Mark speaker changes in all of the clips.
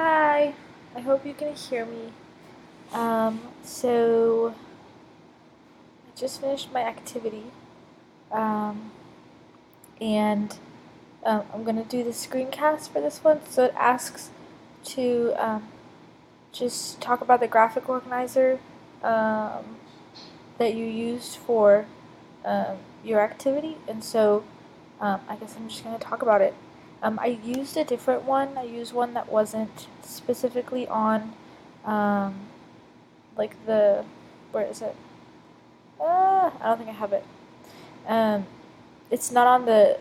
Speaker 1: Hi, I hope you can hear me. So I just finished my activity, um, and I'm gonna do the screencast for this one. So it asks to just talk about the graphic organizer um, that you used for your activity, and so I guess I'm just gonna talk about it. I used a different one. I used one that wasn't specifically on um, like the where is it? I don't think I have it. Um, it's not on the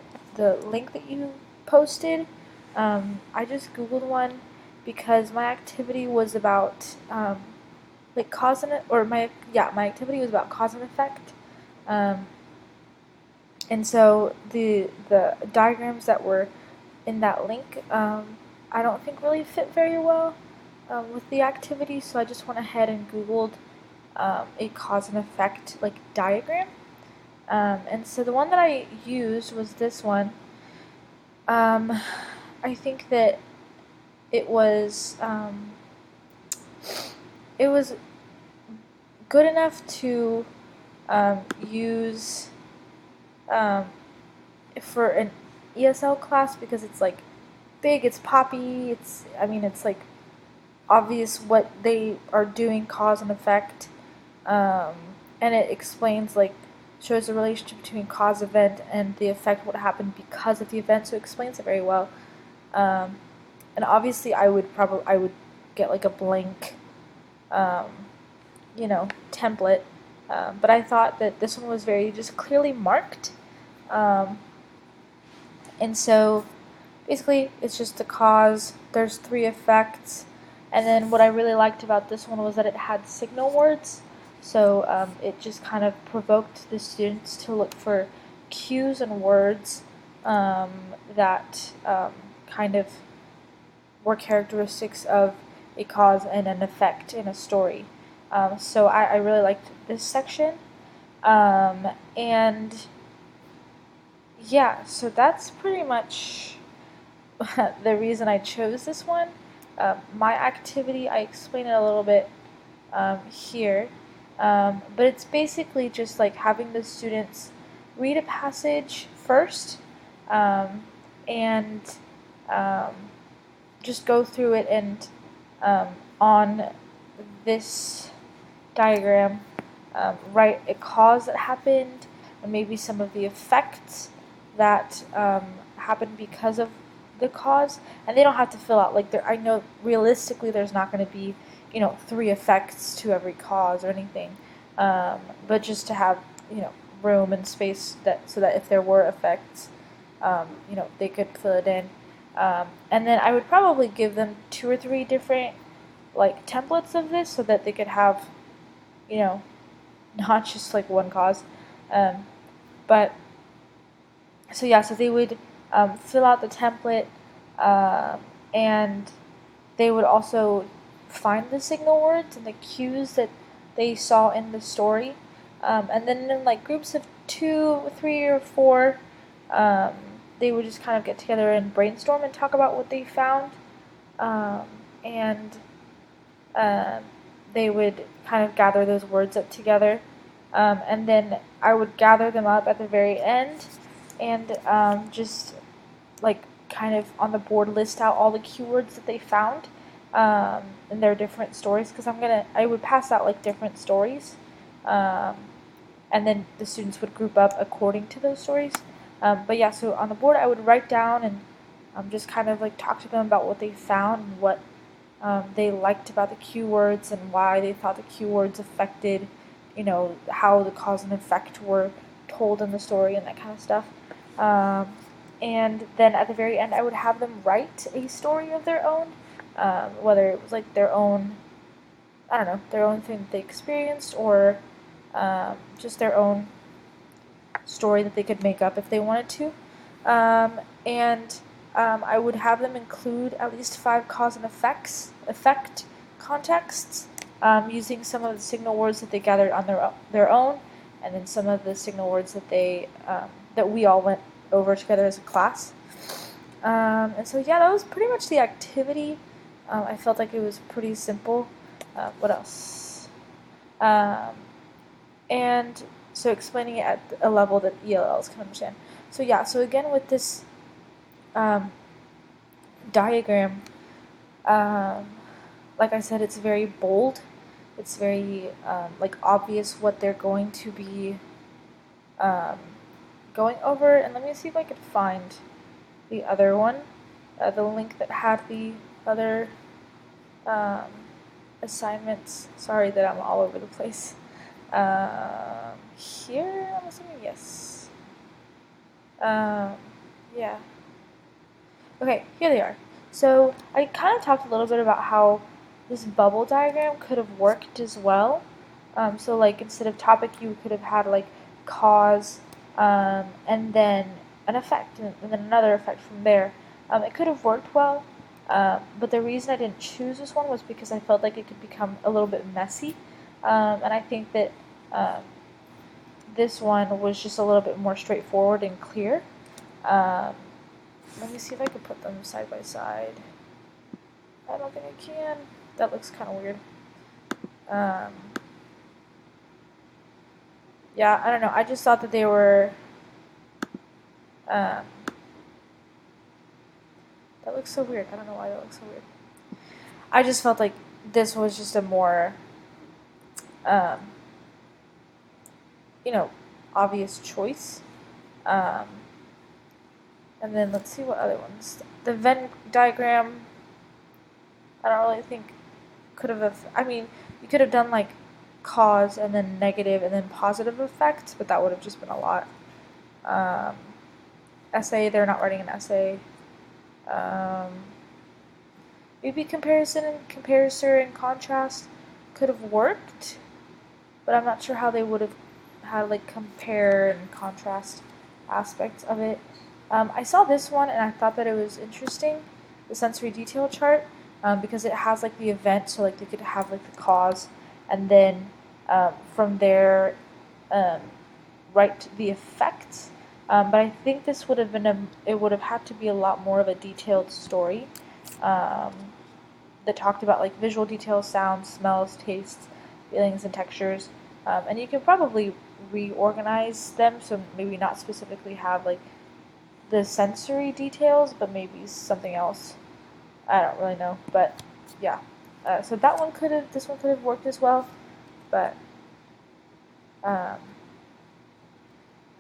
Speaker 1: link that you posted. I just googled one because my activity was about like cause and or my activity was about cause and effect. Um, and so the diagrams that were in that link I don't think really fit very well with the activity. So I just went ahead and googled a cause and effect like diagram. And so the one that I used was this one. I think that it was um, it was good enough to use um, for an ESL class because it's like big, it's poppy, it's like obvious what they are doing, cause and effect, um, and it explains like shows the relationship between cause event and the effect what happened because of the event, so it explains it very well. um, and obviously I would get like a blank um, template, but I thought that this one was very just clearly marked, um, and so basically it's just the cause, there's three effects, and then what I really liked about this one was that it had signal words. So it just kind of provoked the students to look for cues and words um, that kind of were characteristics of a cause and an effect in a story. So I really liked this section. And yeah, so that's pretty much the reason I chose this one. My activity, I explain it a little bit here, but it's basically just like having the students read a passage first um, and um, just go through it and on this diagram write a cause that happened and maybe some of the effects that happened because of the cause, and they don't have to fill out like there. I know realistically there's not going to be three effects to every cause or anything, but just to have room and space that so that if there were effects, they could fill it in. And then I would probably give them two or three different like templates of this so that they could have, you know, not just like one cause. Um, but so yeah, so they would fill out the template, and they would also find the signal words and the cues that they saw in the story, and then in like groups of two, three, or four, um, they would just kind of get together and brainstorm and talk about what they found, um, and um, they would kind of gather those words up together, and then I would gather them up at the very end, and just like kind of on the board list out all the keywords that they found in their different stories, because I would pass out like different stories, um, and then the students would group up according to those stories. But yeah, so on the board I would write down and just kind of like talk to them about what they found and what they liked about the keywords and why they thought the keywords affected, how the cause and effect were told in the story and that kind of stuff. Um, and then at the very end, I would have them write a story of their own, whether it was like their own, I don't know, their own thing that they experienced, or just their own story that they could make up if they wanted to. And I would have them include at least 5 cause and effect contexts, using some of the signal words that they gathered on their own, and then some of the signal words that that we all went over together as a class. And so yeah, that was pretty much the activity. I felt like it was pretty simple. What else? Um, and so explaining it at a level that ELLs can understand. So yeah, so again with this um, diagram, um, like I said, it's very bold. It's very like obvious what they're going to be um, going over. And let me see if I could find the other one, the link that had the other um, assignments. Sorry that I'm all over the place. Here, I'm assuming yes. Yeah. Okay, here they are. So I kind of talked a little bit about how this bubble diagram could have worked as well. So like instead of topic, you could have had like cause, and then an effect, and then another effect from there. It could have worked well, but the reason I didn't choose this one was because I felt like it could become a little bit messy, and I think that this one was just a little bit more straightforward and clear. Um, Let me see if I can put them side by side. I don't think I can. That looks kind of weird. Um, yeah, I don't know. I just thought that they were. Um, that looks so weird. I don't know why that looks so weird. I just felt like this was just a more, um, you know, obvious choice. Um, and then let's see what other ones. The Venn diagram, I don't really think could have. I mean, you could have done like cause and then negative and then positive effects, but that would have just been a lot. Um, Essay, they're not writing an essay. Um, maybe comparison and contrast could have worked, but I'm not sure how they would have had like compare and contrast aspects of it. I saw this one and I thought that it was interesting, the sensory detail chart, because it has like the event, so like they could have like the cause, and then from there, um, write the effects. But I think this would have been it would have had to be a lot more of a detailed story um, that talked about like visual details, sounds, smells, tastes, feelings, and textures. And you can probably reorganize them so maybe not specifically have like the sensory details, but maybe something else. I don't really know, but yeah. So this one could have worked as well, but um,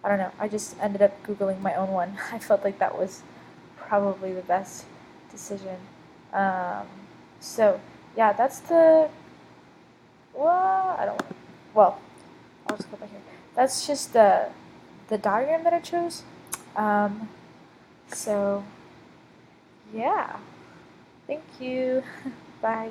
Speaker 1: I don't know. I just ended up Googling my own one. I felt like that was probably the best decision. Um, so, yeah, that's the. Well, I don't. Well, I'll just go back here. That's just the diagram that I chose. Um, so, yeah. Thank you. Bye.